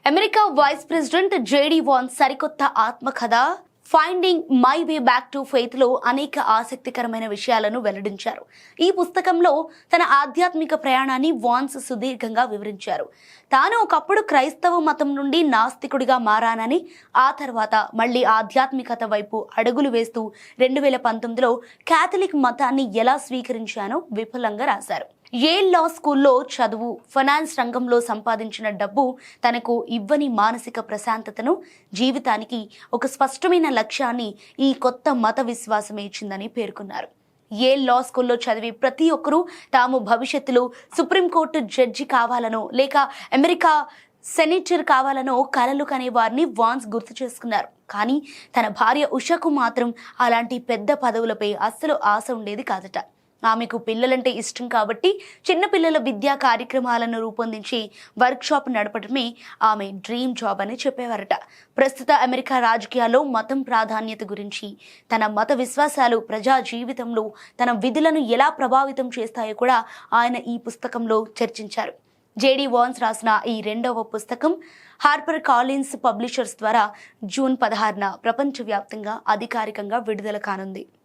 America vice president JD Vance సరికొత్త ఆత్మకథ finding my way back to faith లో అనేక ఆసక్తికరమైన విషయాలను వెల్లడించారు. ఈ పుస్తకంలో తన ఆధ్యాత్మిక ప్రయాణాన్ని వాన్స్ సుదీర్ఘంగా వివరించారు. తాను ఒకప్పుడు క్రైస్తవ మతం నుండి నాస్తికుడిగా మారానని, ఆ తర్వాత మళ్లీ ఆధ్యాత్మికత వైపు అడుగులు వేస్తూ 2019లో క్యాథలిక్ మతాన్ని ఎలా స్వీకరించానో విపులంగా రాశారు. యేల్ లా స్కూల్లో చదువు, ఫైనాన్స్ రంగంలో సంపాదించిన డబ్బు తనకు ఇవ్వని మానసిక ప్రశాంతతను, జీవితానికి ఒక స్పష్టమైన లక్ష్యాన్ని ఈ కొత్త మత విశ్వాసమే ఇచ్చిందని పేర్కొన్నారు. యేల్ లా స్కూల్లో చదివి ప్రతి ఒక్కరూ తాము భవిష్యత్తులో సుప్రీంకోర్టు జడ్జి కావాలనో లేక అమెరికా సెనేటర్ కావాలనో కలలు కనే వారిని వాన్స్ గుర్తు చేసుకున్నారు. కానీ తన భార్య ఉషకు మాత్రం అలాంటి పెద్ద పదవులపై అస్సలు ఆశ ఉండేది కాదట. ఆమెకు పిల్లలంటే ఇష్టం కాబట్టి చిన్నపిల్లల విద్యా కార్యక్రమాలను రూపొందించి వర్క్షాప్ నడపడమే ఆమె డ్రీమ్ జాబ్ అని చెప్పేవారట. ప్రస్తుత అమెరికా రాజకీయాల్లో మతం ప్రాధాన్యత గురించి, తన మత విశ్వాసాలు ప్రజా జీవితంలో తన విధులను ఎలా ప్రభావితం చేస్తాయో కూడా ఆయన ఈ పుస్తకంలో చర్చించారు. జేడీ వాన్స్ రాసిన ఈ 2వ పుస్తకం హార్పర్ కాలిన్స్ పబ్లిషర్స్ ద్వారా జూన్ 16న ప్రపంచవ్యాప్తంగా అధికారికంగా విడుదల కానుంది.